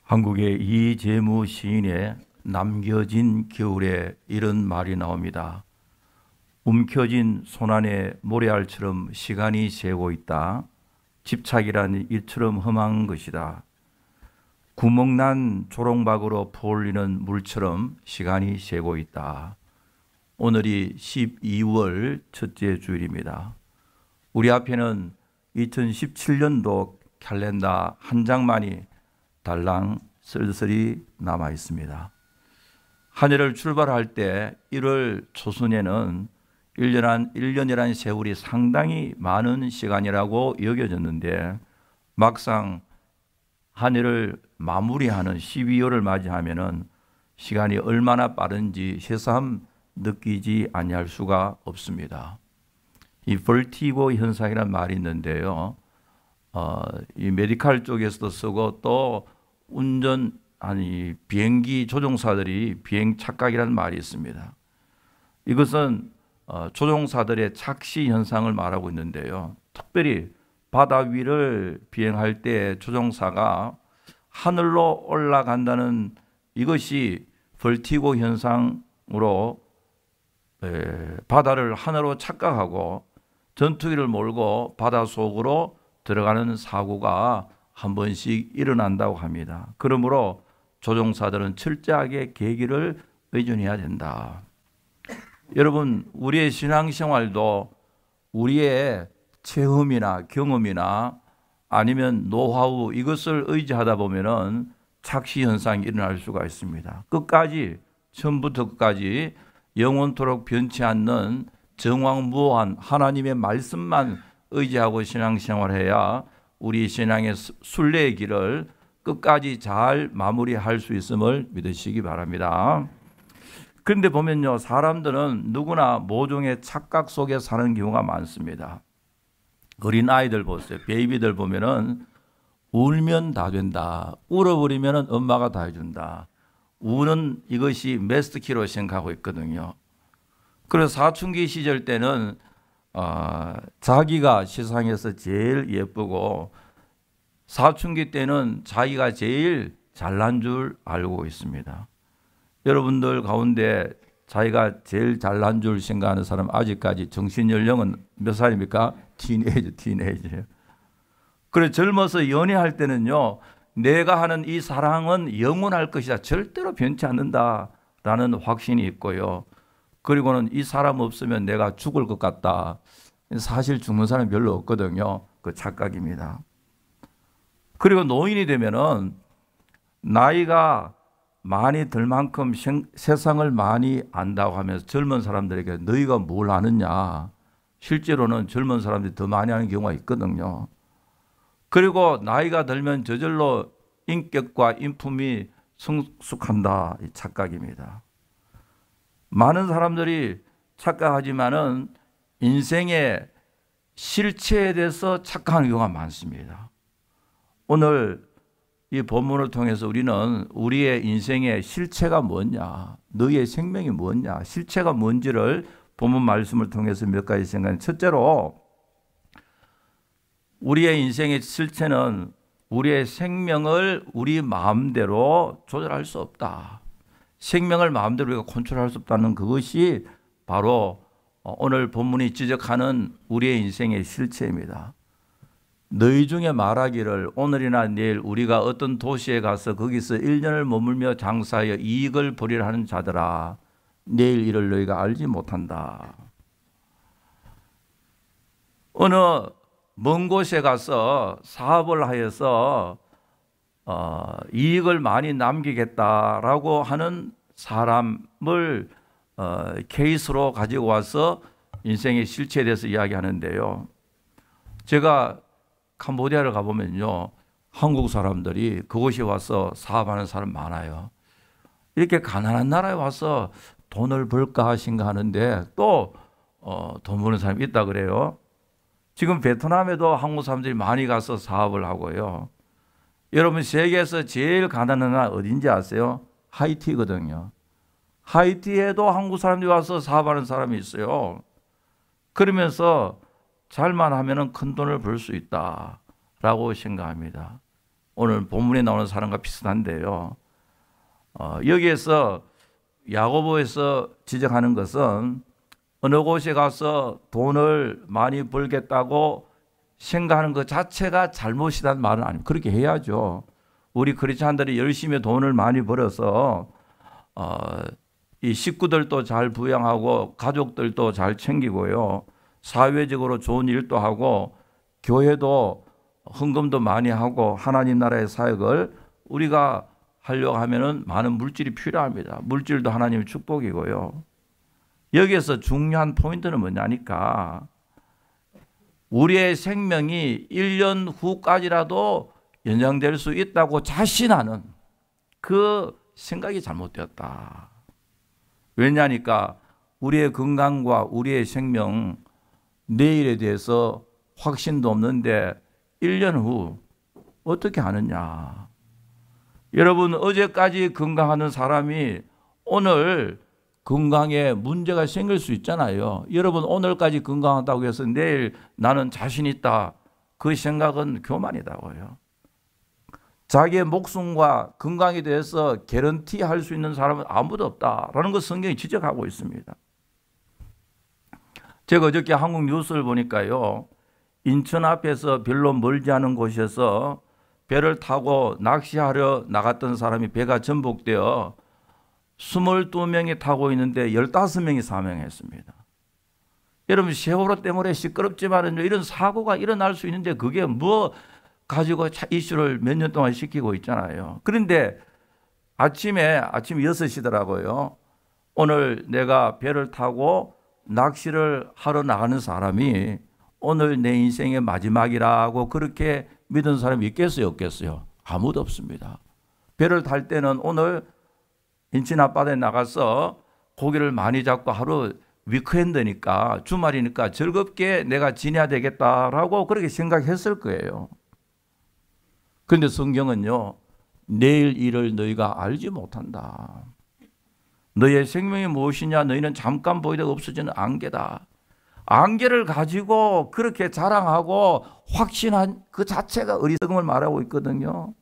한국의 이재무 시인의 남겨진 겨울에 이런 말이 나옵니다. 움켜진 손안에 모래알처럼 시간이 새고 있다. 집착이란 이처럼 험한 것이다. 구멍난 조롱박으로 퍼올리는 물처럼 시간이 새고 있다. 오늘이 12월 첫째 주일입니다. 우리 앞에는 2017년도 캘린더 한 장만이 달랑 쓸쓸히 남아 있습니다. 한 해를 출발할 때 1월 초순에는 1년이란 세월이 상당히 많은 시간이라고 여겨졌는데 막상 한 해를 마무리하는 12월을 맞이하면은 시간이 얼마나 빠른지 새삼 느끼지 아니할 수가 없습니다. 이 벌티고 현상이라는 말이 있는데요. 이 메디칼 쪽에서도 쓰고 또 비행기 조종사들이 비행 착각이라는 말이 있습니다. 이것은 조종사들의 착시 현상을 말하고 있는데요. 특별히 바다 위를 비행할 때 조종사가 하늘로 올라간다는 이것이 벌티고 현상으로 바다를 하늘로 착각하고 전투기를 몰고 바다 속으로 들어가는 사고가 한 번씩 일어난다고 합니다. 그러므로 조종사들은 철저하게 계기를 의존해야 된다. 여러분, 우리의 신앙생활도 우리의 체험이나 경험이나 아니면 노하우 이것을 의지하다 보면은 착시 현상이 일어날 수가 있습니다. 끝까지 처음부터 끝까지 영원토록 변치 않는 정확무한 하나님의 말씀만 의지하고 신앙생활해야 우리 신앙의 순례의 길을 끝까지 잘 마무리할 수 있음을 믿으시기 바랍니다. 그런데 보면요, 사람들은 누구나 모종의 착각 속에 사는 경우가 많습니다. 어린 아이들 보세요. 베이비들 보면은 울면 다 된다. 울어버리면은 엄마가 다 해준다. 우는 이것이 메스트키로 생각하고 있거든요. 그래서 사춘기 시절 때는 자기가 세상에서 제일 예쁘고 사춘기 때는 자기가 제일 잘난 줄 알고 있습니다. 여러분들 가운데 자기가 제일 잘난 줄 생각하는 사람 아직까지 정신 연령은 몇 살입니까? 티네이저예요. 그래 젊어서 연애할 때는요, 내가 하는 이 사랑은 영원할 것이다. 절대로 변치 않는다라는 확신이 있고요. 그리고는 이 사람 없으면 내가 죽을 것 같다. 사실 죽는 사람이 별로 없거든요. 그 착각입니다. 그리고 노인이 되면은 나이가 많이 들 만큼 세상을 많이 안다고 하면서 젊은 사람들에게 너희가 뭘 아느냐. 실제로는 젊은 사람들이 더 많이 아는 경우가 있거든요. 그리고 나이가 들면 저절로 인격과 인품이 성숙한다. 이 착각입니다. 많은 사람들이 착각하지만은 인생의 실체에 대해서 착각하는 경우가 많습니다. 오늘 이 본문을 통해서 우리는 우리의 인생의 실체가 뭐냐, 너의 생명이 뭐냐, 실체가 뭔지를 본문 말씀을 통해서 몇 가지 생각합니다. 첫째로 우리의 인생의 실체는 우리의 생명을 우리 마음대로 조절할 수 없다. 생명을 마음대로 우리가 컨트롤할 수 없다는 그것이 바로 오늘 본문이 지적하는 우리의 인생의 실체입니다. 너희 중에 말하기를 오늘이나 내일 우리가 어떤 도시에 가서 거기서 1년을 머물며 장사하여 이익을 벌이려 하는 자들아, 내일 일을 너희가 알지 못한다. 어느 먼 곳에 가서 사업을 하여서 이익을 많이 남기겠다라고 하는 사람을 케이스로 가지고 와서 인생의 실체에 대해서 이야기하는데요. 제가 캄보디아를 가보면요, 한국 사람들이 그곳에 와서 사업하는 사람 많아요. 이렇게 가난한 나라에 와서 돈을 벌까 생각하는데 또 돈 버는 사람이 있다 그래요. 지금 베트남에도 한국 사람들이 많이 가서 사업을 하고요. 여러분, 세계에서 제일 가난한 나라 어딘지 아세요? 하이티거든요. 하이티에도 한국 사람들이 와서 사업하는 사람이 있어요. 그러면서 잘만 하면은 큰 돈을 벌 수 있다라고 생각합니다. 오늘 본문에 나오는 사람과 비슷한데요. 여기에서 야고보에서 지적하는 것은 어느 곳에 가서 돈을 많이 벌겠다고 생각하는 것 자체가 잘못이라는 말은 아닙니다. 그렇게 해야죠. 우리 크리스찬들이 열심히 돈을 많이 벌어서 이 식구들도 잘 부양하고 가족들도 잘 챙기고요. 사회적으로 좋은 일도 하고 교회도 헌금도 많이 하고 하나님 나라의 사역을 우리가 하려고 하면은 많은 물질이 필요합니다. 물질도 하나님의 축복이고요. 여기에서 중요한 포인트는 뭐냐니까 우리의 생명이 1년 후까지라도 연장될 수 있다고 자신하는 그 생각이 잘못되었다. 왜냐니까 우리의 건강과 우리의 생명, 내일에 대해서 확신도 없는데 1년 후 어떻게 하느냐. 여러분, 어제까지 건강하는 사람이 오늘 건강에 문제가 생길 수 있잖아요. 여러분, 오늘까지 건강하다고 해서 내일 나는 자신 있다. 그 생각은 교만이다고요. 자기의 목숨과 건강에 대해서 개런티 할 수 있는 사람은 아무도 없다라는 것 성경이 지적하고 있습니다. 제가 어저께 한국 뉴스를 보니까요. 인천 앞에서 별로 멀지 않은 곳에서 배를 타고 낚시하러 나갔던 사람이 배가 전복되어 22명이 타고 있는데 15명이 사망했습니다. 여러분, 세월호 때문에 시끄럽지만 이런 사고가 일어날 수 있는데 그게 뭐 가지고 이슈를 몇 년 동안 시키고 있잖아요. 그런데 아침 6시더라고요. 오늘 내가 배를 타고 낚시를 하러 나가는 사람이 오늘 내 인생의 마지막이라고 그렇게 믿은 사람이 있겠어요, 없겠어요? 아무도 없습니다. 배를 탈 때는 오늘 인천 앞바다에 나가서 고기를 많이 잡고 하루 위크엔드니까 주말이니까 즐겁게 내가 지내야 되겠다라고 그렇게 생각했을 거예요. 그런데 성경은요, 내일 일을 너희가 알지 못한다. 너의 생명이 무엇이냐? 너희는 잠깐 보이다가 없어지는 안개다. 안개를 가지고 그렇게 자랑하고 확신한 그 자체가 어리석음을 말하고 있거든요.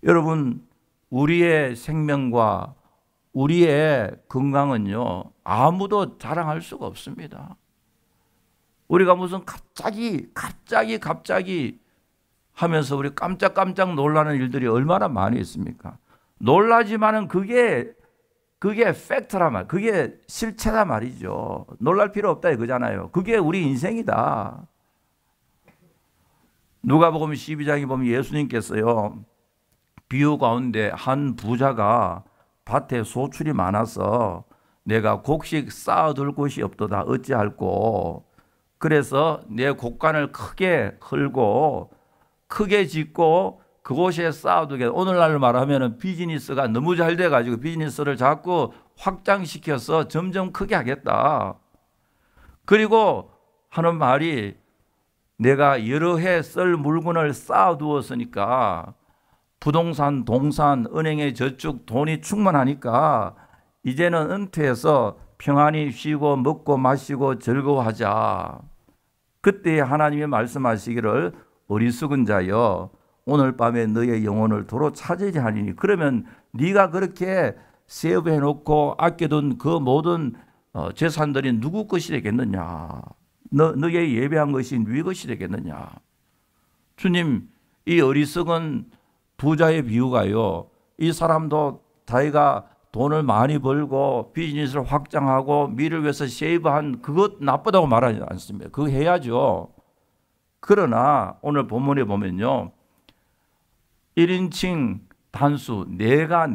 여러분, 우리의 생명과 우리의 건강은요, 아무도 자랑할 수가 없습니다. 우리가 무슨 갑자기 하면서 우리 깜짝 놀라는 일들이 얼마나 많이 있습니까? 놀라지만은 그게 팩트란 말, 그게 실체다 말이죠. 놀랄 필요 없다 이거잖아요. 그게 우리 인생이다. 누가복음 12장에 보면 예수님께서요, 비유 가운데 한 부자가 밭에 소출이 많아서 내가 곡식 쌓아둘 곳이 없도다 어찌할꼬. 그래서 내 곡간을 크게 헐고 크게 짓고 그곳에 쌓아두게. 오늘날 말하면 비즈니스가 너무 잘 돼가지고 비즈니스를 자꾸 확장시켜서 점점 크게 하겠다. 그리고 하는 말이 내가 여러 해 쓸 물건을 쌓아두었으니까 부동산, 동산, 은행에 저축 돈이 충분하니까 이제는 은퇴해서 평안히 쉬고 먹고 마시고 즐거워하자. 그때 하나님이 말씀하시기를 어리석은 자여 오늘 밤에 너의 영혼을 도로 찾으지 하리니. 그러면 네가 그렇게 세업해 놓고 아껴둔 그 모든 재산들이 누구 것이 되겠느냐? 너의 예배한 것이 네 것이 되겠느냐? 주님, 이 어리석은 부자의 비유가요, 이 사람도 자기가 돈을 많이 벌고 비즈니스를 확장하고 미래를 위해서 세이브한 그것 나쁘다고 말하지 않습니다. 그거 해야죠. 그러나 오늘 본문에 보면요, 1인칭 단수 내가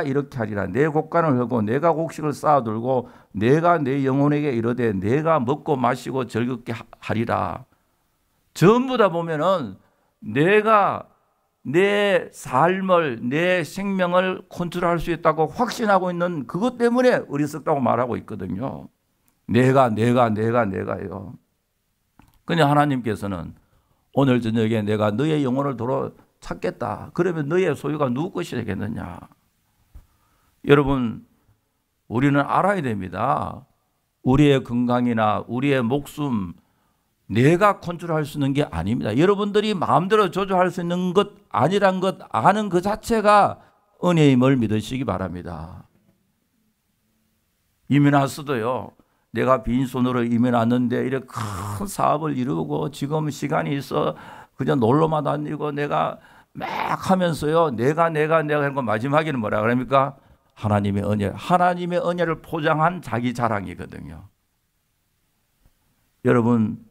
이렇게 하리라. 내 곡간을 하고 내가 곡식을 쌓아둘고 내가 내 영혼에게 이르되 내가 먹고 마시고 즐겁게 하리라. 전부 다 보면은 내가 내 삶을, 내 생명을 컨트롤할 수 있다고 확신하고 있는 그것 때문에 어리석다고 말하고 있거든요. 내가요. 그냥 하나님께서는 오늘 저녁에 내가 너의 영혼을 도로 찾겠다. 그러면 너의 소유가 누구 것이 되겠느냐? 여러분, 우리는 알아야 됩니다. 우리의 건강이나 우리의 목숨, 내가 컨트롤할 수 있는 게 아닙니다. 여러분들이 마음대로 조절할 수 있는 것 아니란 것 아는 그 자체가 은혜임을 믿으시기 바랍니다. 이민아스도요, 내가 빈손으로 이민 왔는데 이렇게 큰 사업을 이루고 지금 시간이 있어 그냥 놀러만 다니고 내가 막 하면서요, 내가 하는 거 마지막에는 뭐라 그럽니까? 하나님의 은혜, 하나님의 은혜를 포장한 자기 자랑이거든요. 여러분,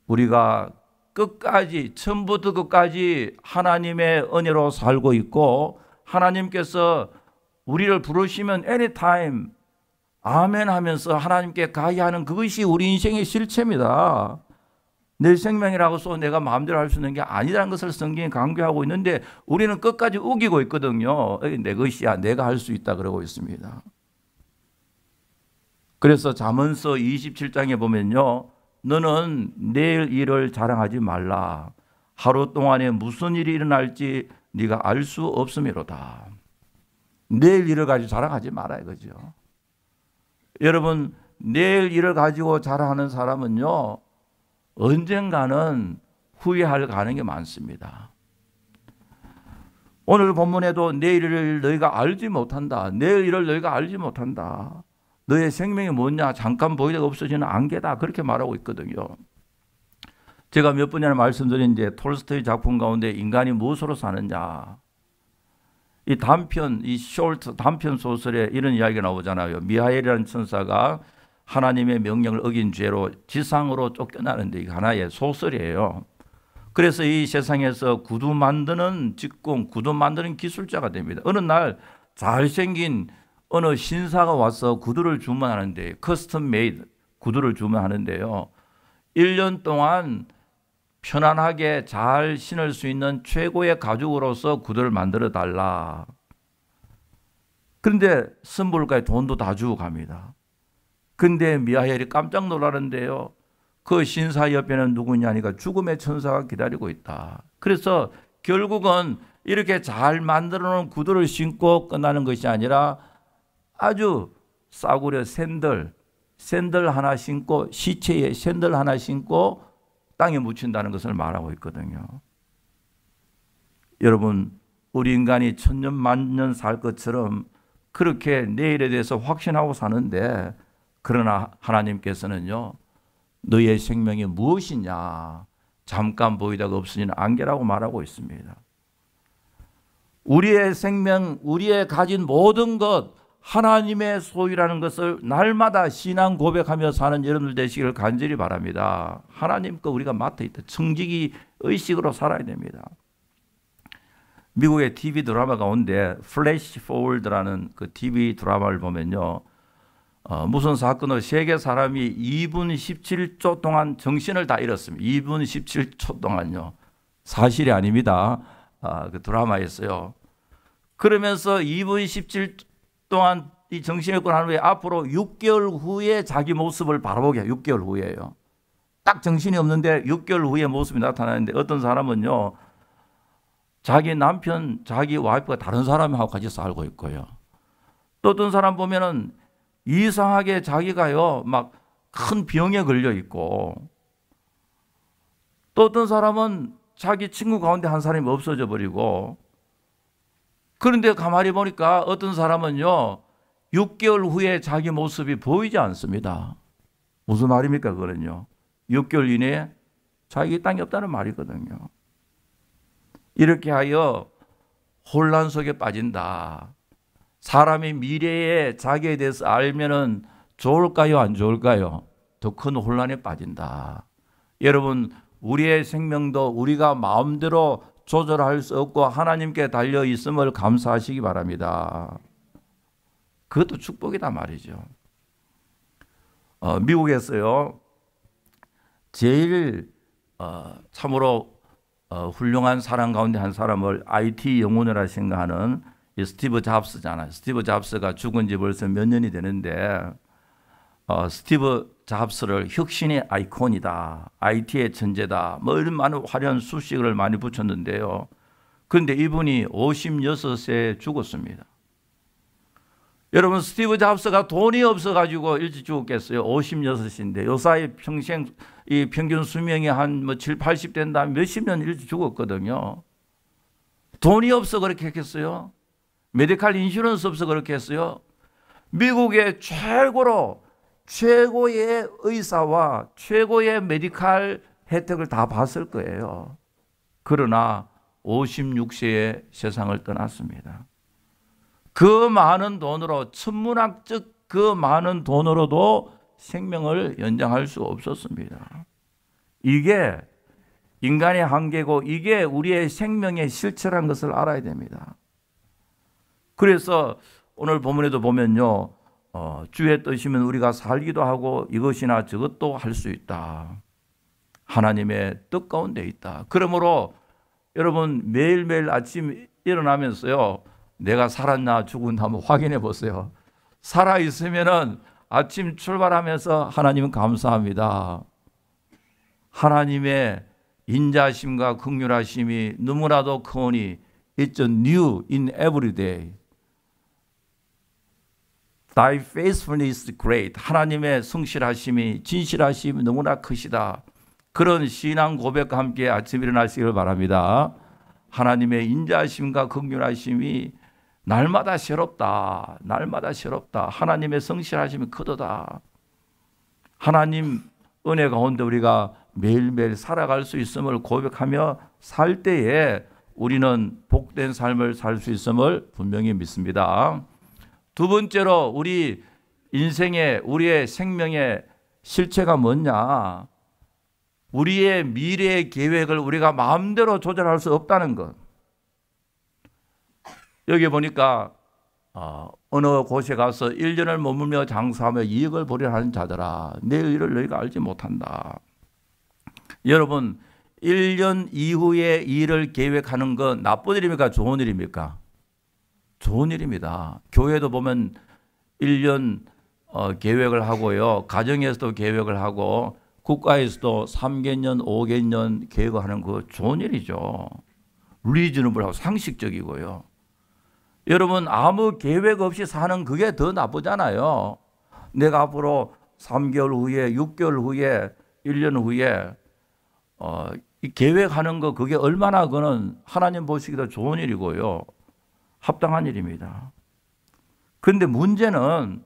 우리가 끝까지 처음부터 끝까지 하나님의 은혜로 살고 있고 하나님께서 우리를 부르시면 anytime 아멘 하면서 하나님께 가야하는 그것이 우리 인생의 실체입니다. 내 생명이라고 해서 내가 마음대로 할 수 있는 게 아니라는 것을 성경이 강조하고 있는데 우리는 끝까지 우기고 있거든요. 내 것이야, 내가 할 수 있다 그러고 있습니다. 그래서 잠언서 27장에 보면요, 너는 내일 일을 자랑하지 말라. 하루 동안에 무슨 일이 일어날지 네가 알 수 없음이로다. 내일 일을 가지고 자랑하지 마라 이거죠. 여러분, 내일 일을 가지고 자랑하는 사람은요, 언젠가는 후회할 가능성이 많습니다. 오늘 본문에도 내일을 너희가 알지 못한다. 내일 일을 너희가 알지 못한다. 너의 생명이 뭐냐? 잠깐 보이다가 없어지는 안개다. 그렇게 말하고 있거든요. 제가 몇 번 전에 말씀드린 이제 톨스토이 작품 가운데 인간이 무엇으로 사느냐. 이 단편, 이 쇼트 단편 소설에 이런 이야기가 나오잖아요. 미하엘이라는 천사가 하나님의 명령을 어긴 죄로 지상으로 쫓겨나는데 이게 하나의 소설이에요. 그래서 이 세상에서 구두 만드는 직공, 구두 만드는 기술자가 됩니다. 어느 날 잘생긴 어느 신사가 와서 구두를 주문하는데, 커스텀 메이드 구두를 주문하는데요, 1년 동안 편안하게 잘 신을 수 있는 최고의 가죽으로서 구두를 만들어 달라. 그런데 선불가에 돈도 다 주고 갑니다. 근데 미하엘이 깜짝 놀라는데요, 그 신사 옆에는 누구냐니까 죽음의 천사가 기다리고 있다. 그래서 결국은 이렇게 잘 만들어 놓은 구두를 신고 끝나는 것이 아니라 아주 싸구려 샌들 하나 신고, 시체에 샌들 하나 신고 땅에 묻힌다는 것을 말하고 있거든요. 여러분, 우리 인간이 천년 만년 살 것처럼 그렇게 내일에 대해서 확신하고 사는데, 그러나 하나님께서는요, 너의 생명이 무엇이냐? 잠깐 보이다가 없어지는 안개라고 말하고 있습니다. 우리의 생명, 우리의 가진 모든 것, 하나님의 소유라는 것을 날마다 신앙 고백하며 사는 여러분들 되시기를 간절히 바랍니다. 하나님 거 우리가 맡아 있다. 청지기 의식으로 살아야 됩니다. 미국의 TV 드라마 가운데 플래시 포워드라는 그 TV 드라마를 보면요, 무슨 사건으로 세계 사람이 2분 17초 동안 정신을 다 잃었습니다. 2분 17초 동안요. 사실이 아닙니다. 그 드라마였어요. 그러면서 2분 17초 동안 이 정신을 잃고 난 후에 앞으로 6개월 후에 자기 모습을 바라보게 해요. 6개월 후에요. 딱 정신이 없는데 6개월 후에 모습이 나타나는데, 어떤 사람은요, 자기 남편, 자기 와이프가 다른 사람하고 같이 살고 있고요. 또 어떤 사람 보면은 이상하게 자기가요, 막 큰 병에 걸려 있고, 또 어떤 사람은 자기 친구 가운데 한 사람이 없어져 버리고, 그런데 가만히 보니까 어떤 사람은요, 6개월 후에 자기 모습이 보이지 않습니다. 무슨 말입니까, 그거는요? 6개월 이내에 자기 땅이 없다는 말이거든요. 이렇게 하여 혼란 속에 빠진다. 사람이 미래에 자기에 대해서 알면은 좋을까요, 안 좋을까요? 더 큰 혼란에 빠진다. 여러분, 우리의 생명도 우리가 마음대로 조절할 수 없고 하나님께 달려 있음을 감사하시기 바랍니다. 그것도 축복이다 말이죠. 미국에서요, 제일 참으로 훌륭한 사람 가운데 한 사람을 IT 영혼이라 생각하는 스티브 잡스잖아요. 스티브 잡스가 죽은 지 벌써 몇 년이 되는데, 스티브 잡스를 혁신의 아이콘이다, IT의 천재다, 뭐 이런 많은 화려한 수식을 많이 붙였는데요. 그런데 이분이 56세에 죽었습니다. 여러분 스티브 잡스가 돈이 없어가지고 일찍 죽었겠어요? 56인데 요 사이 평생 이 평균 수명이 한 뭐 7, 80 된다면 몇십 년 일찍 죽었거든요. 돈이 없어 그렇게 했겠어요? 메디칼 인슈런스 없어 그렇게 했어요? 미국의 최고의 의사와 최고의 메디칼 혜택을 다 봤을 거예요. 그러나 56세에 세상을 떠났습니다. 그 많은 돈으로, 천문학적 그 많은 돈으로도 생명을 연장할 수 없었습니다. 이게 인간의 한계고 이게 우리의 생명의 실체라는 것을 알아야 됩니다. 그래서 오늘 본문에도 보면요, 주의 뜻이면 우리가 살기도 하고 이것이나 저것도 할 수 있다. 하나님의 뜻 가운데 있다. 그러므로 여러분 매일매일 아침 일어나면서요, 내가 살았나 죽었나 한번 확인해 보세요. 살아 있으면은 아침 출발하면서 하나님 감사합니다. 하나님의 인자심과 긍휼하심이 너무나도 크오니 It's new in every day. Thy faithfulness is great. 하나님의 성실하심이, 진실하심이 너무나 크시다. 그런 신앙 고백과 함께 아침 일어나시길 바랍니다. 하나님의 인자심과 긍휼하심이 날마다 새롭다. 날마다 새롭다. 하나님의 성실하심이 크도다. 하나님 은혜 가운데 우리가 매일매일 살아갈 수 있음을 고백하며 살 때에 우리는 복된 삶을 살 수 있음을 분명히 믿습니다. 두 번째로 우리 인생의, 우리의 생명의 실체가 뭐냐? 우리의 미래의 계획을 우리가 마음대로 조절할 수 없다는 것. 여기 보니까 어느 곳에 가서 1년을 머물며 장사하며 이익을 보려 하는 자들아, 내 일을 너희가 알지 못한다. 여러분 1년 이후에 일을 계획하는 건 나쁜 일입니까? 좋은 일입니까? 좋은 일입니다. 교회도 보면 1년 계획을 하고요, 가정에서도 계획을 하고 국가에서도 3개년, 5개년 계획하는 거 좋은 일이죠. 리즈너블하고 상식적이고요. 여러분 아무 계획 없이 사는 그게 더 나쁘잖아요. 내가 앞으로 3개월 후에, 6개월 후에, 1년 후에 이 계획하는 거 그게 얼마나 그는 하나님 보시기도 좋은 일이고요, 합당한 일입니다. 그런데 문제는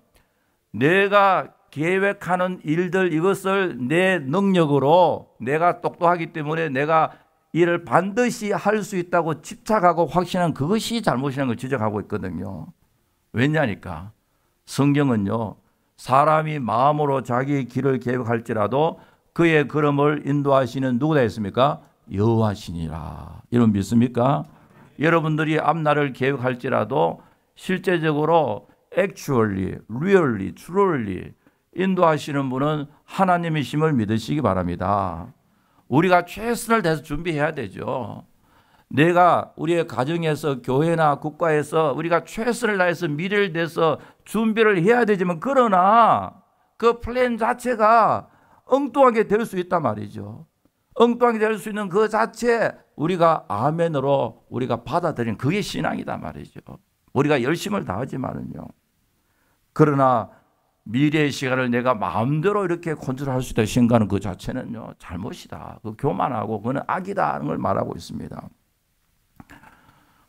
내가 계획하는 일들, 이것을 내 능력으로, 내가 똑똑하기 때문에 내가 일을 반드시 할 수 있다고 집착하고 확신한 그것이 잘못이라는 걸 지적하고 있거든요. 왜냐니까 성경은요, 사람이 마음으로 자기의 길을 계획할지라도 그의 걸음을 인도하시는 누구다 했습니까? 여호와시니라. 여러분 믿습니까? 여러분들이 앞날을 계획할지라도 실제적으로 actually, really, truly 인도하시는 분은 하나님이심을 믿으시기 바랍니다. 우리가 최선을 다해서 준비해야 되죠. 내가 우리의 가정에서, 교회나 국가에서 우리가 최선을 다해서 미래를 대해서 준비를 해야 되지만, 그러나 그 플랜 자체가 엉뚱하게 될 수 있단 말이죠. 엉뚱하게 될 수 있는 그 자체 우리가 아멘으로 우리가 받아들이는 그게 신앙이다 말이죠. 우리가 열심을 다하지만은요. 그러나 미래의 시간을 내가 마음대로 이렇게 컨트롤할 수 있다 생각하는 그 자체는요, 잘못이다. 그 교만하고 그는 악이다 하는 걸 말하고 있습니다.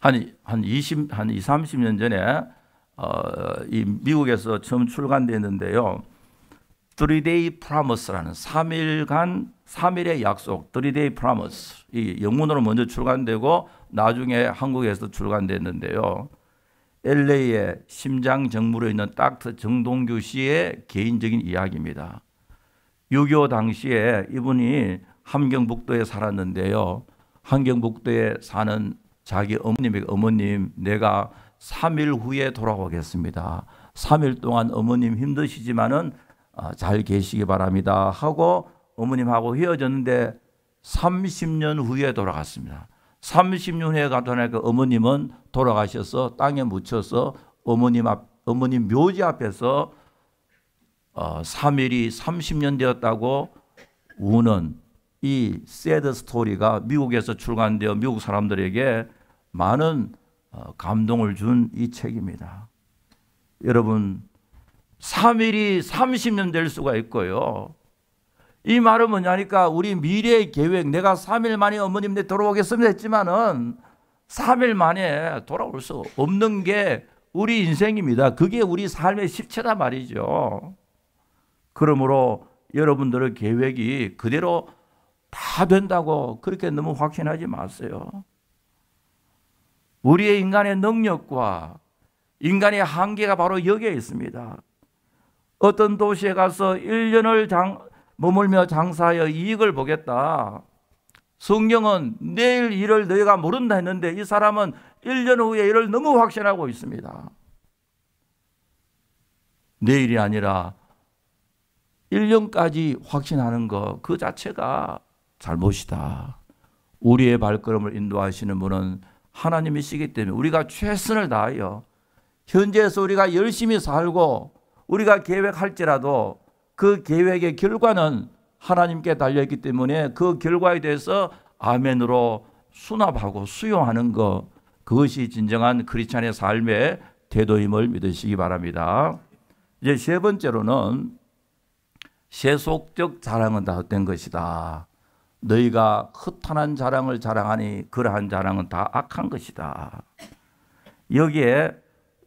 한 20, 30년 전에 이 미국에서 처음 출간됐는데요. 3-day promise라는 3일의 약속, 3-day promise. 이 영문으로 먼저 출간되고 나중에 한국에서 출간됐는데요. LA의 심장정부로 있는 닥터 정동규 씨의 개인적인 이야기입니다. 6.25 당시에 이분이 함경북도에 살았는데요. 함경북도에 사는 자기 어머님에게, 어머님, 내가 3일 후에 돌아오겠습니다. 3일 동안 어머님 힘드시지만은 잘 계시기 바랍니다 하고 어머님하고 헤어졌는데 30년 후에 돌아갔습니다. 30년 후에 가더니 어머님은 돌아가셔서 땅에 묻혀서 어머님 묘지 앞에서 3일이 30년 되었다고 우는 이 새드 스토리가 미국에서 출간되어 미국 사람들에게 많은 감동을 준 이 책입니다. 여러분 3일이 30년 될 수가 있고요. 이 말은 뭐냐니까 우리 미래의 계획, 내가 3일 만에 어머님 내 돌아오겠습니다 했지만은 3일 만에 돌아올 수 없는 게 우리 인생입니다. 그게 우리 삶의 실체다 말이죠. 그러므로 여러분들의 계획이 그대로 다 된다고 그렇게 너무 확신하지 마세요. 우리의 인간의 능력과 인간의 한계가 바로 여기에 있습니다. 어떤 도시에 가서 1년을 머물며 장사하여 이익을 보겠다. 성경은 내일 일을 너희가 모른다 했는데 이 사람은 1년 후에 일을 너무 확신하고 있습니다. 내일이 아니라 1년까지 확신하는 것 그 자체가 잘못이다. 우리의 발걸음을 인도하시는 분은 하나님이시기 때문에 우리가 최선을 다하여 현재에서 우리가 열심히 살고 우리가 계획할지라도 그 계획의 결과는 하나님께 달려있기 때문에 그 결과에 대해서 아멘으로 수납하고 수용하는 것, 그것이 진정한 크리스찬의 삶의 태도임을 믿으시기 바랍니다. 이제 세 번째로는 세속적 자랑은 다 헛된 것이다. 너희가 허탄한 자랑을 자랑하니 그러한 자랑은 다 악한 것이다. 여기에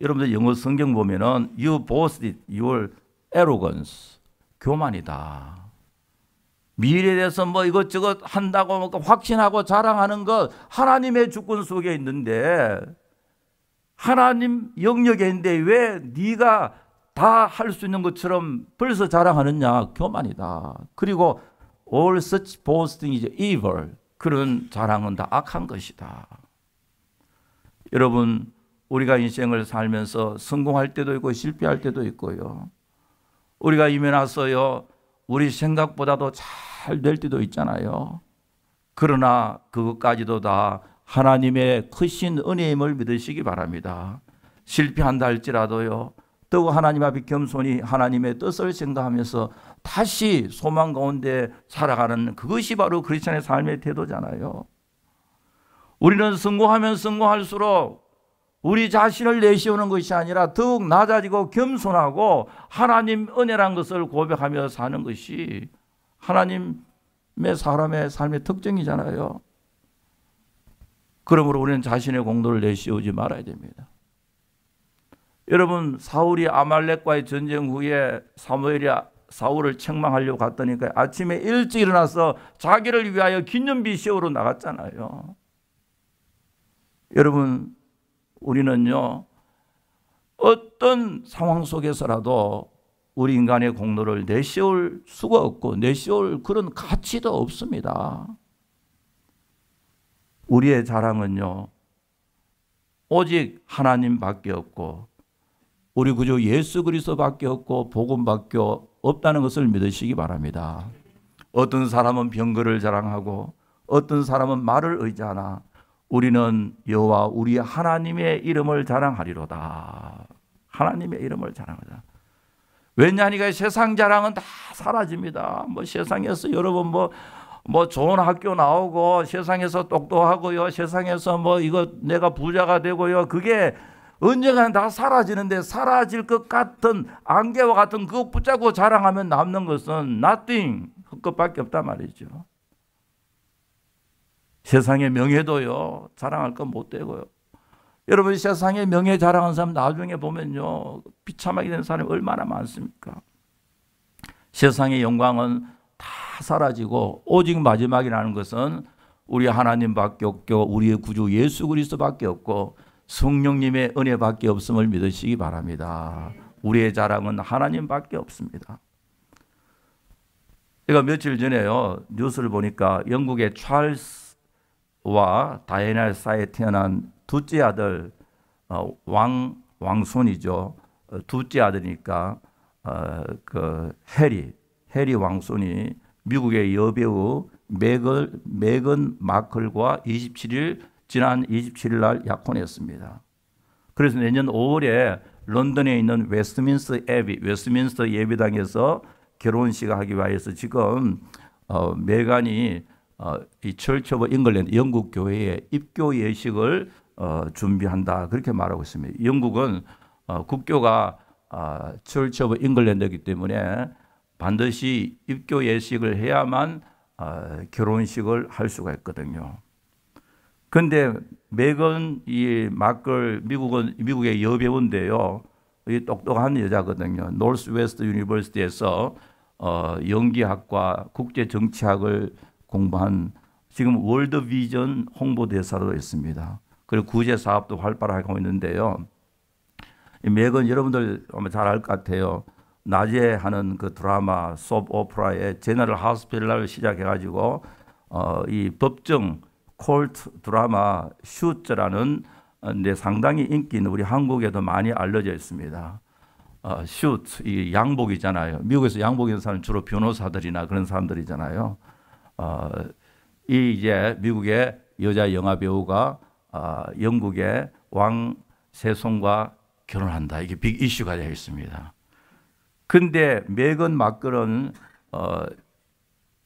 여러분들 영어 성경 보면은 You boasted your arrogance. 교만이다. 미래에 대해서 뭐 이것저것 한다고 확신하고 자랑하는 것 하나님의 주권 속에 있는데 하나님 영역에 있는데 왜 네가 다 할 수 있는 것처럼 벌써 자랑하느냐. 교만이다. 그리고 All such boasting is evil. 그런 자랑은 다 악한 것이다. 여러분 우리가 인생을 살면서 성공할 때도 있고 실패할 때도 있고요. 우리가 임에 나서요 우리 생각보다도 잘 될 때도 있잖아요. 그러나 그것까지도 다 하나님의 크신 은혜임을 믿으시기 바랍니다. 실패한다 할지라도요 더욱 하나님 앞에 겸손히 하나님의 뜻을 생각하면서 다시 소망 가운데 살아가는 그것이 바로 크리스찬의 삶의 태도잖아요. 우리는 성공하면 성공할수록 우리 자신을 내세우는 것이 아니라 더욱 낮아지고 겸손하고 하나님 은혜란 것을 고백하며 사는 것이 하나님의 사람의 삶의 특징이잖아요. 그러므로 우리는 자신의 공로를 내세우지 말아야 됩니다. 여러분 사울이 아말렉과의 전쟁 후에 사무엘이 사울을 책망하려고 갔더니까 아침에 일찍 일어나서 자기를 위하여 기념비 세우러 나갔잖아요. 여러분 우리는요 어떤 상황 속에서라도 우리 인간의 공로를 내세울 수가 없고 내세울 그런 가치도 없습니다. 우리의 자랑은요 오직 하나님밖에 없고 우리 구주 예수 그리스도밖에 없고 복음밖에 없다는 것을 믿으시기 바랍니다. 어떤 사람은 병거를 자랑하고 어떤 사람은 말을 의지하나 우리는 여호와 우리 하나님의 이름을 자랑하리로다. 하나님의 이름을 자랑하자. 왜냐하니까 세상 자랑은 다 사라집니다. 뭐 세상에서 여러분 뭐 좋은 학교 나오고 세상에서 똑똑하고요. 세상에서 뭐 이거 내가 부자가 되고요. 그게 언젠가는 다 사라지는데 사라질 것 같은 안개와 같은 그거 붙잡고 자랑하면 남는 것은 nothing, 헛것밖에 없단 말이죠. 세상의 명예도요 자랑할 건 못 되고요. 여러분 세상의 명예 자랑하는 사람 나중에 보면요 비참하게 된 사람이 얼마나 많습니까? 세상의 영광은 다 사라지고 오직 마지막에 나는 것은 우리 하나님밖에 없고 우리의 구주 예수 그리스도밖에 없고 성령님의 은혜밖에 없음을 믿으시기 바랍니다. 우리의 자랑은 하나님밖에 없습니다. 제가 며칠 전에요 뉴스를 보니까 영국의 찰스와 다이애나 사이에 태어난 둘째 아들 왕손이죠. 둘째 아들이니까 그 해리 왕손이 미국의 여배우 메건 마클과 지난 27일 날 약혼했습니다. 그래서 내년 5월에 런던에 있는 웨스트민스터 예배당에서 결혼식을 하기 위해서 지금 메간이 이 처치 오브 잉글랜드 영국 교회에 입교 예식을 준비한다 그렇게 말하고 있습니다. 영국은 국교가 Church of England이기 때문에 반드시 입교 예식을 해야만 결혼식을 할 수가 있거든요. 근데 메건 이 마클 미국의 여배우인데요. 이 똑똑한 여자거든요. 노스웨스트 유니버시티에서 연기학과 국제 정치학을 공부한 지금 월드 비전 홍보대사로 있습니다. 그리고 구제 사업도 활발하게 하고 있는데요. 이 메건 여러분들 아마 잘 알 것 같아요. 낮에 하는 그 드라마 소프 오페라의 제너럴 하스피탈을 시작해가지고 이 법정 콜트 드라마 슈트라는 상당히 인기 있는 우리 한국에도 많이 알려져 있습니다. 슈트 이 양복이잖아요. 미국에서 양복 입는 사람은 주로 변호사들이나 그런 사람들이잖아요. 이 이제 미국의 여자 영화 배우가 영국의 왕 세손과 결혼한다. 이게 빅 이슈가 되어 있습니다. 근데 메건 마클은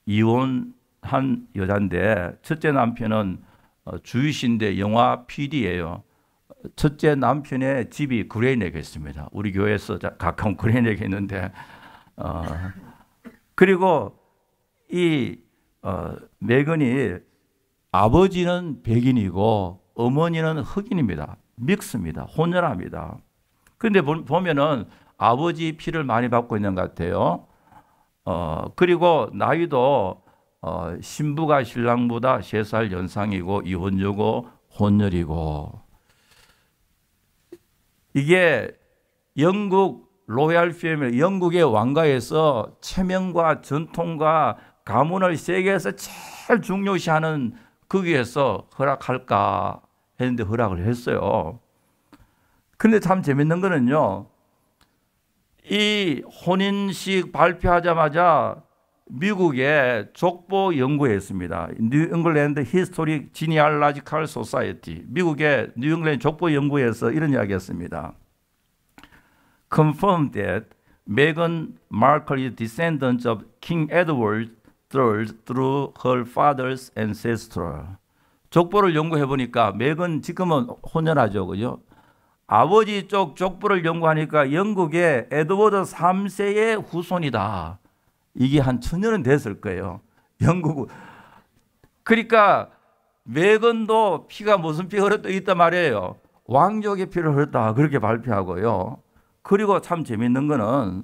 이혼한 여자인데 첫째 남편은 주이신데 영화 PD예요. 첫째 남편의 집이 그레이넥에 있습니다. 우리 교회에서 가까운 그레이넥에 있는데 그리고 이 메건이 아버지는 백인이고 어머니는 흑인입니다. 믹스입니다. 혼혈합니다. 그런데 보면은 아버지 피를 많이 받고 있는 것 같아요. 그리고 나이도 신부가 신랑보다 3살 연상이고 이혼녀고 혼혈이고 이게 영국 로얄 패밀리, 영국의 왕가에서 체면과 전통과 가문을 세계에서 제일 중요시하는 거기에서 허락할까 했는데 허락을 했어요. 근데 참 재밌는 거는요. 이 혼인식 발표하자마자 미국의 족보 연구회 있습니다. 뉴 잉글랜드 히스토릭 지니알라지컬 소사이어티. 미국의 뉴 잉글랜드 족보 연구회에서 이런 이야기했습니다. Confirmed that Meghan Markle is descendant of King Edward III through her father's ancestor. 족보를 연구해 보니까 메건 지금은 혼혈하죠, 그죠? 아버지 쪽 족보를 연구하니까 영국의 에드워드 3세의 후손이다. 이게 한 1000년은 됐을 거예요. 영국. 그러니까 메건도 피가 무슨 피 흐르다 있단 말이에요. 왕족의 피를 흘렀다. 그렇게 발표하고요. 그리고 참 재밌는 거는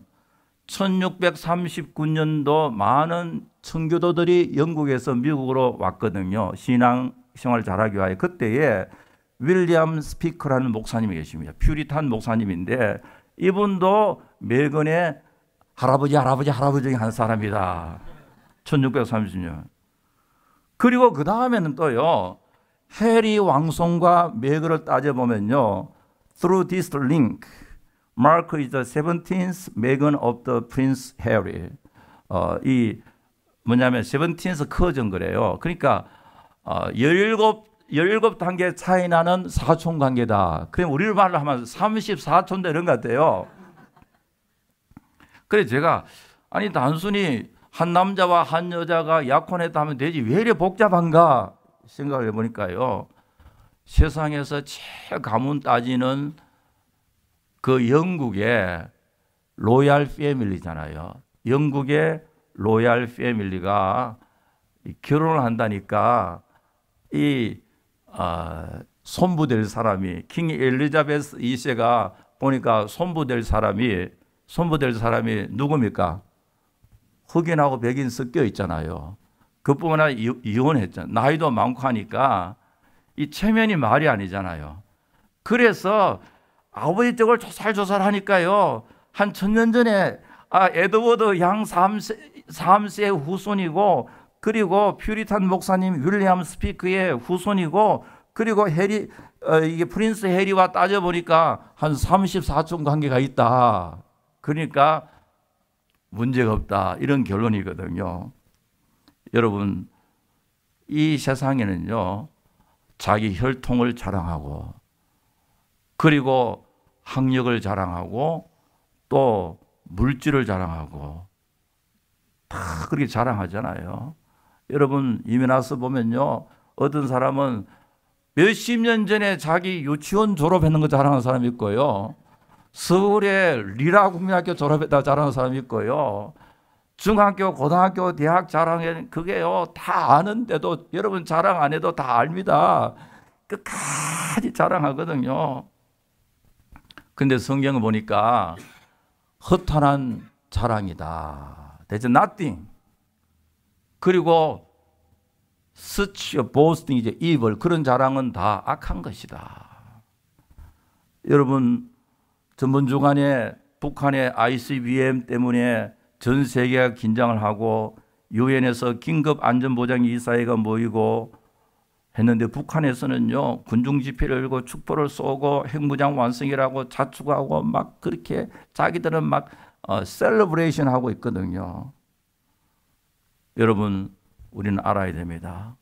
1639년도 많은 청교도들이 영국에서 미국으로 왔거든요. 신앙 생활 잘하기 위하여. 그때에 윌리엄 스피커라는 목사님이 계십니다. 퓨리탄 목사님인데 이분도 메건의 할아버지 중에 한 사람이다. 1630년. 그리고 그 다음에는 또요. 해리 왕손과 메건을 따져보면요. Through this link, Mark is the 17th Meghan of the Prince Harry. 이 뭐냐면 17th 커전 그래요. 그러니까 17단계 차이 나는 사촌 관계다. 그럼 우리 말로 하면 34촌 되는 것 같아요. 그래서 제가 아니 단순히 한 남자와 한 여자가 약혼했다 하면 되지 왜 이렇게 복잡한가 생각을 해보니까요. 세상에서 제일 가문 따지는 그 영국의 로얄 패밀리잖아요. 영국의 로얄 패밀리가 결혼을 한다니까 이 손부될 사람이 킹 엘리자베스 2세가 보니까 손부될 사람이 누굽니까? 흑인하고 백인 섞여 있잖아요. 그뿐만 아니라 이혼했잖아요. 나이도 많고 하니까 이 체면이 말이 아니잖아요. 그래서 아버지 쪽을 조살조살 하니까요. 한 1000년 전에 에드워드 양 3세의 후손이고 그리고 퓨리탄 목사님 윌리엄 스피크의 후손이고 그리고 이게 프린스 해리와 따져보니까 한 34촌 관계가 있다. 그러니까 문제가 없다. 이런 결론이거든요. 여러분, 이 세상에는요, 자기 혈통을 자랑하고 그리고 학력을 자랑하고 또 물질을 자랑하고 다 그렇게 자랑하잖아요. 여러분 이미 나서 보면요. 어떤 사람은 몇십 년 전에 자기 유치원 졸업했는 거 자랑하는 사람이 있고요. 서울에 리라국민학교 졸업했다 자랑하는 사람이 있고요. 중학교, 고등학교, 대학 자랑에 그게요 다 아는데도 여러분 자랑 안 해도 다 압니다. 끝까지 자랑하거든요. 근데 성경을 보니까 허탄한 자랑이다. That's nothing. 그리고 such a boasting is evil. 그런 자랑은 다 악한 것이다. 여러분 전번 주간에 북한의 ICBM 때문에 전 세계가 긴장을 하고 유엔에서 긴급 안전보장 이사회가 모이고 했는데 북한에서는요 군중 집회를 열고 촛불을 쏘고 핵무장 완성이라고 자축하고 막 그렇게 자기들은 막 셀러브레이션 하고 있거든요. 여러분 우리는 알아야 됩니다.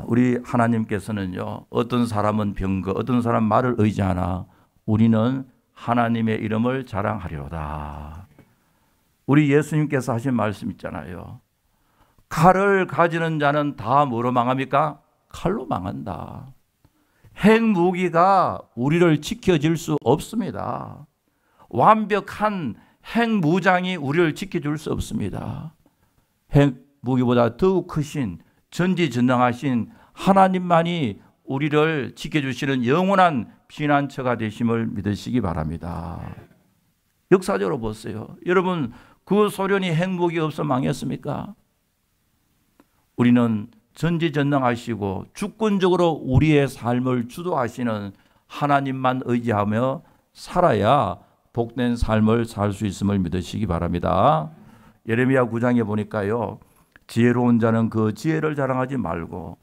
우리 하나님께서는요 어떤 사람은 병거 어떤 사람 말을 의지하나 우리는 하나님의 이름을 자랑하리로다. 우리 예수님께서 하신 말씀 있잖아요. 칼을 가지는 자는 다 뭐로 망합니까? 칼로 망한다. 핵무기가 우리를 지켜줄 수 없습니다. 완벽한 핵무장이 우리를 지켜줄 수 없습니다. 핵무기보다 더욱 크신 전지전능하신 하나님만이 우리를 지켜주시는 영원한 피난처가 되심을 믿으시기 바랍니다. 역사적으로 보세요. 여러분 그 소련이 핵무기 없어 망했습니까? 우리는 전지전능하시고 주권적으로 우리의 삶을 주도하시는 하나님만 의지하며 살아야 복된 삶을 살 수 있음을 믿으시기 바랍니다. 예레미야 9장에 보니까요. 지혜로운 자는 그 지혜를 자랑하지 말고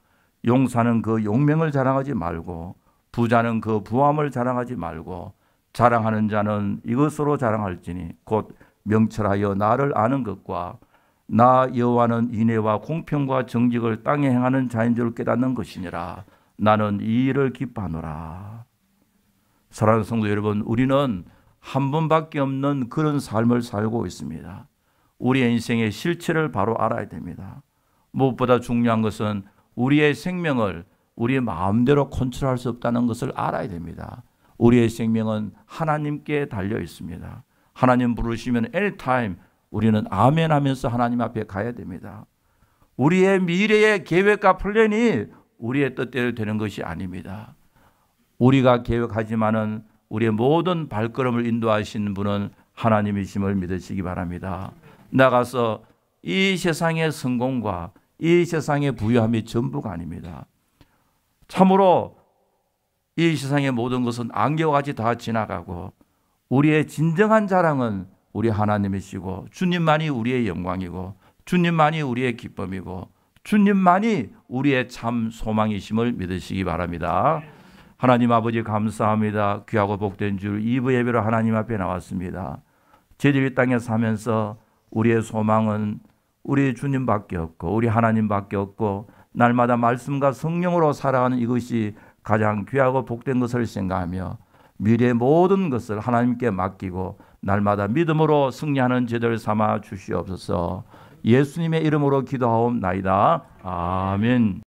용사는 그 용맹을 자랑하지 말고 부자는 그 부함을 자랑하지 말고 자랑하는 자는 이것으로 자랑할지니 곧 명철하여 나를 아는 것과 나 여호와는 인애와 공평과 정직을 땅에 행하는 자인 줄 깨닫는 것이니라. 나는 이 일을 기뻐하노라. 사랑하는 성도 여러분, 우리는 한 번밖에 없는 그런 삶을 살고 있습니다. 우리의 인생의 실체를 바로 알아야 됩니다. 무엇보다 중요한 것은 우리의 생명을 우리의 마음대로 컨트롤할 수 없다는 것을 알아야 됩니다. 우리의 생명은 하나님께 달려 있습니다. 하나님 부르시면 anytime 우리는 아멘 하면서 하나님 앞에 가야 됩니다. 우리의 미래의 계획과 플랜이 우리의 뜻대로 되는 것이 아닙니다. 우리가 계획하지만은 우리의 모든 발걸음을 인도하시는 분은 하나님이심을 믿으시기 바랍니다. 나가서 이 세상의 성공과 이 세상의 부유함이 전부가 아닙니다. 참으로 이 세상의 모든 것은 안개와 같이 다 지나가고 우리의 진정한 자랑은 우리 하나님이시고 주님만이 우리의 영광이고 주님만이 우리의 기쁨이고 주님만이 우리의 참 소망이심을 믿으시기 바랍니다. 하나님 아버지 감사합니다. 귀하고 복된 주 2부 예배로 하나님 앞에 나왔습니다. 저희들이 땅에 사면서 우리의 소망은 우리 주님밖에 없고 우리 하나님밖에 없고 날마다 말씀과 성령으로 살아가는 이것이 가장 귀하고 복된 것을 생각하며 미래의 모든 것을 하나님께 맡기고 날마다 믿음으로 승리하는 제들 삼아 주시옵소서. 예수님의 이름으로 기도하옵나이다. 아멘.